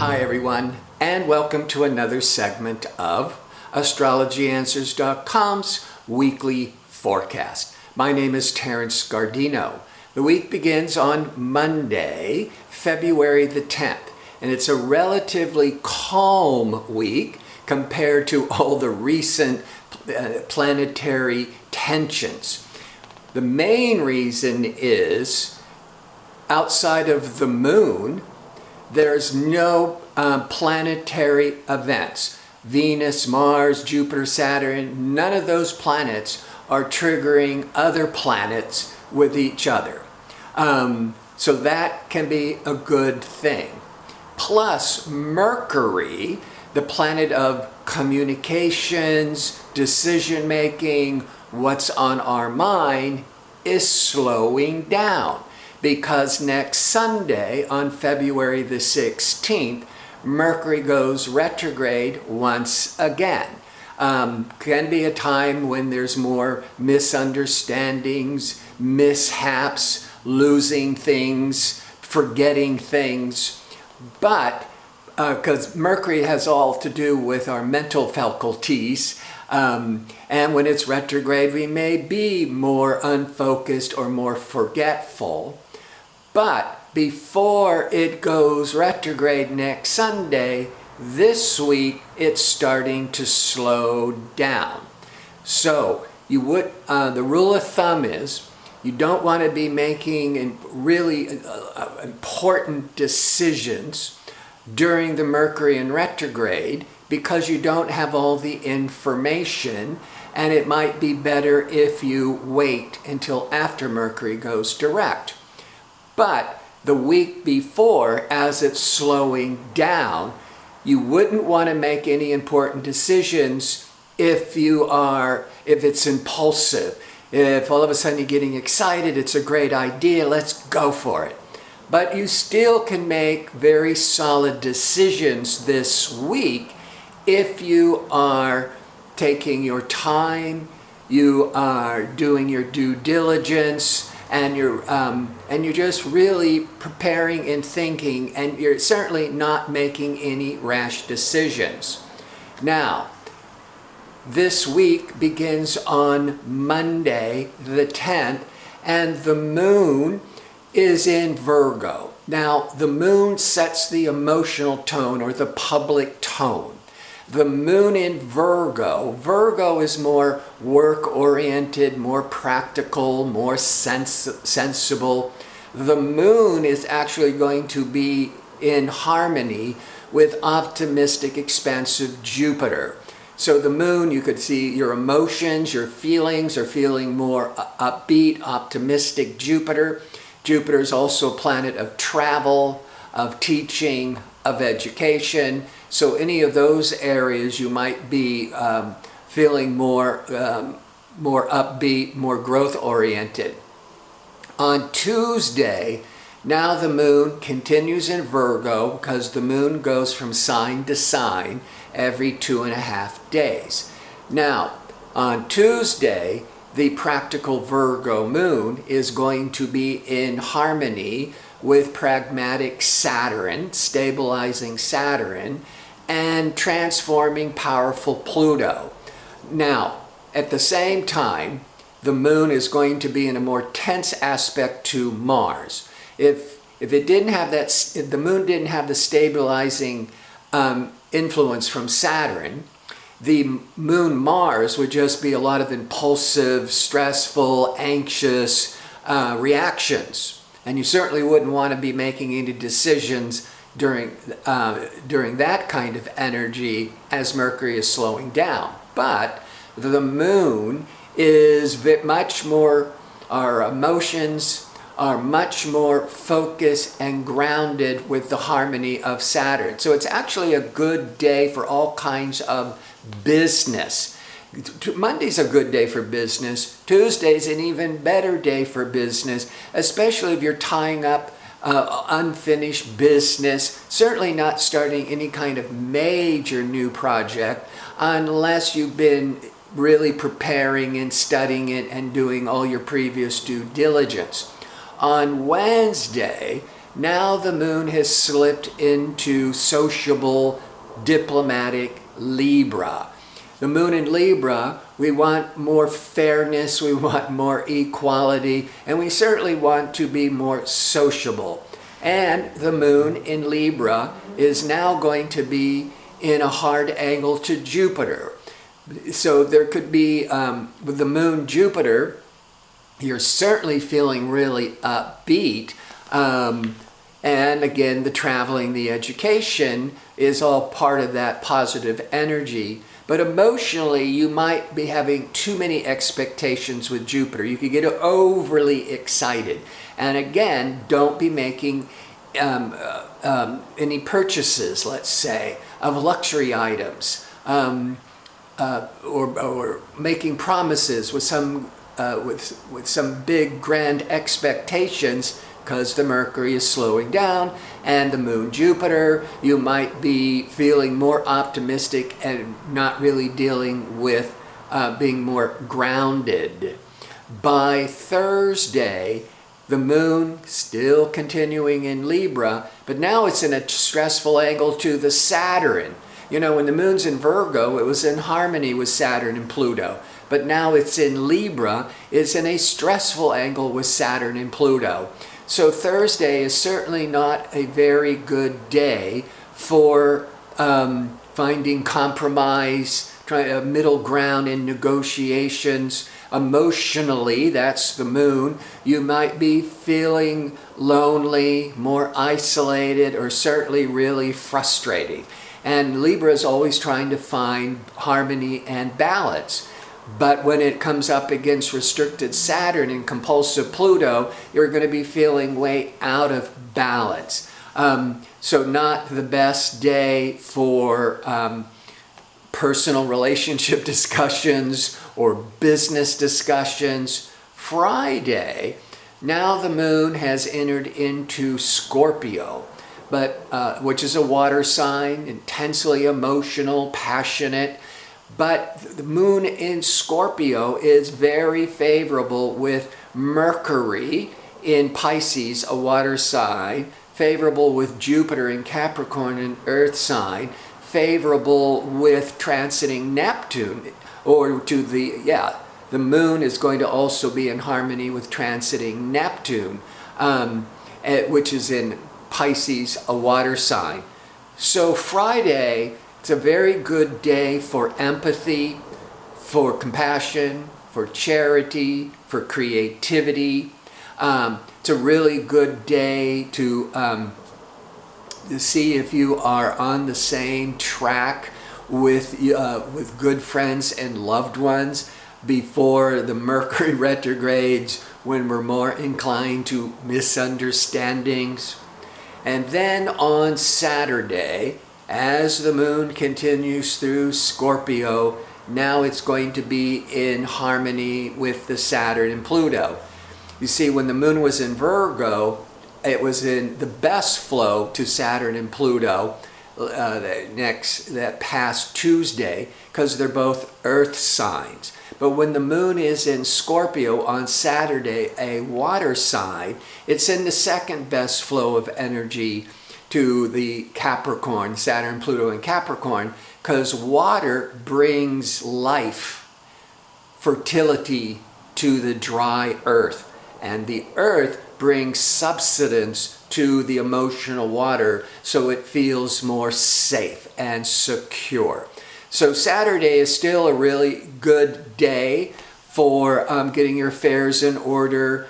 Hi everyone, and welcome to another segment of AstrologyAnswers.com's weekly forecast. My name is Terrence Gardino. The week begins on Monday, February the 10th, and it's a relatively calm week compared to all the recent planetary tensions. The main reason is, outside of the moon, there's no planetary events. Venus, Mars, Jupiter, Saturn, none of those planets are triggering other planets with each other. So that can be a good thing. Plus, Mercury, the planet of communications, decision making, what's on our mind, is slowing down. Because next Sunday, on February the 16th, Mercury goes retrograde once again. Can be a time when there's more misunderstandings, mishaps, losing things, forgetting things. But because Mercury has all to do with our mental faculties, and when it's retrograde, we may be more unfocused or more forgetful. But before it goes retrograde next Sunday, this week it's starting to slow down. So the rule of thumb is you don't want to be making really important decisions during the Mercury in retrograde because you don't have all the information, and it might be better if you wait until after Mercury goes direct. But the week before, as it's slowing down, you wouldn't want to make any important decisions if it's impulsive. If all of a sudden you're getting excited, it's a great idea, let's go for it. But you still can make very solid decisions this week if you are taking your time, you are doing your due diligence, and you're just really preparing and thinking, and you're certainly not making any rash decisions. Now, this week begins on Monday the 10th, and the moon is in Virgo. Now, the moon sets the emotional tone or the public tone. The moon in Virgo is more work-oriented, more practical, more sensible. The moon is actually going to be in harmony with optimistic, expansive Jupiter. So the moon, you could see your emotions, your feelings are feeling more upbeat, optimistic. Jupiter is also a planet of travel, of teaching, of education. So any of those areas you might be feeling more upbeat, more growth-oriented. On Tuesday, now the moon continues in Virgo because the moon goes from sign to sign every 2.5 days. Now, on Tuesday, the practical Virgo moon is going to be in harmony with pragmatic Saturn, stabilizing Saturn, and transforming powerful Pluto. Now, at the same time, the moon is going to be in a more tense aspect to Mars. If the moon didn't have the stabilizing influence from Saturn, the moon Mars would just be a lot of impulsive, stressful, anxious reactions. And you certainly wouldn't want to be making any decisions during that kind of energy as Mercury is slowing down. But the moon is much more, our emotions are much more focused and grounded with the harmony of Saturn. So it's actually a good day for all kinds of business. Monday's a good day for business. Tuesday's an even better day for business, especially if you're tying up unfinished business. Certainly not starting any kind of major new project unless you've been really preparing and studying it and doing all your previous due diligence. On Wednesday, Now the moon has slipped into sociable, diplomatic Libra. The moon in Libra, we want more fairness, we want more equality, and we certainly want to be more sociable. And the moon in Libra is now going to be in a hard angle to Jupiter. So there could be, with the moon Jupiter, you're certainly feeling really upbeat. And again, the traveling, the education is all part of that positive energy. But emotionally, you might be having too many expectations with Jupiter. You could get overly excited. And again, don't be making any purchases, let's say, of luxury items, or making promises with some big grand expectations, because the Mercury is slowing down, and the moon Jupiter, you might be feeling more optimistic and not really dealing with being more grounded. By Thursday, the moon still continuing in Libra, but now it's in a stressful angle to the Saturn. You know, when the moon's in Virgo, it was in harmony with Saturn and Pluto. But now it's in Libra, it's in a stressful angle with Saturn and Pluto. So Thursday is certainly not a very good day for finding compromise, trying a middle ground in negotiations. Emotionally, that's the moon, you might be feeling lonely, more isolated, or certainly really frustrating. And Libra is always trying to find harmony and balance. But when it comes up against restricted Saturn and compulsive Pluto, you're going to be feeling way out of balance. So not the best day for personal relationship discussions or business discussions. Friday, now the moon has entered into Scorpio, which is a water sign, intensely emotional, passionate. But the moon in Scorpio is very favorable with Mercury in Pisces, a water sign, favorable with Jupiter in Capricorn, an earth sign, favorable with transiting Neptune, the moon is going to also be in harmony with transiting Neptune, which is in Pisces, a water sign. So Friday, it's a very good day for empathy, for compassion, for charity, for creativity. It's a really good day to see if you are on the same track with good friends and loved ones before the Mercury retrogrades, when we're more inclined to misunderstandings. And then on Saturday, as the moon continues through Scorpio, now it's going to be in harmony with the Saturn and Pluto. You see, when the moon was in Virgo, it was in the best flow to Saturn and Pluto that past Tuesday, because they're both earth signs. But when the moon is in Scorpio on Saturday, a water sign, it's in the second best flow of energy to the Capricorn, Saturn, Pluto, and Capricorn, because water brings life, fertility to the dry earth, and the earth brings substance to the emotional water, so it feels more safe and secure. So Saturday is still a really good day for getting your affairs in order,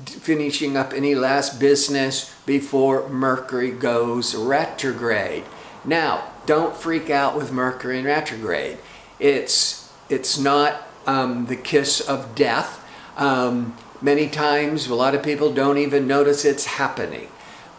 finishing up any last business before Mercury goes retrograde. Now, don't freak out with Mercury in retrograde. It's not the kiss of death. Many times, a lot of people don't even notice it's happening.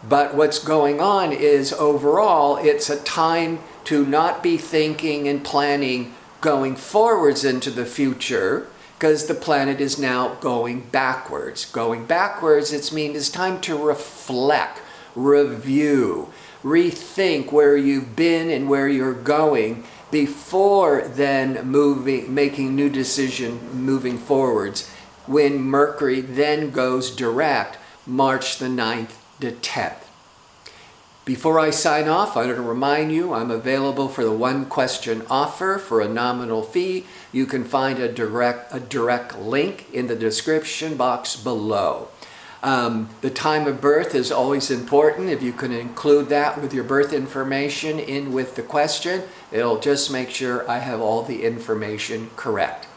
But what's going on is, overall, it's a time to not be thinking and planning going forwards into the future, because the planet is now going backwards. Going backwards, it means it's time to reflect, review, rethink where you've been and where you're going before then making new decision moving forwards, when Mercury then goes direct March the 9th the 10th. Before I sign off, I want to remind you I'm available for the one question offer for a nominal fee. You can find a direct link in the description box below. The time of birth is always important. If you can include that with your birth information in with the question, it'll just make sure I have all the information correct.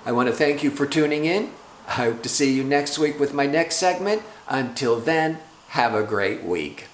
I want to thank you for tuning in. I hope to see you next week with my next segment. Until then, have a great week.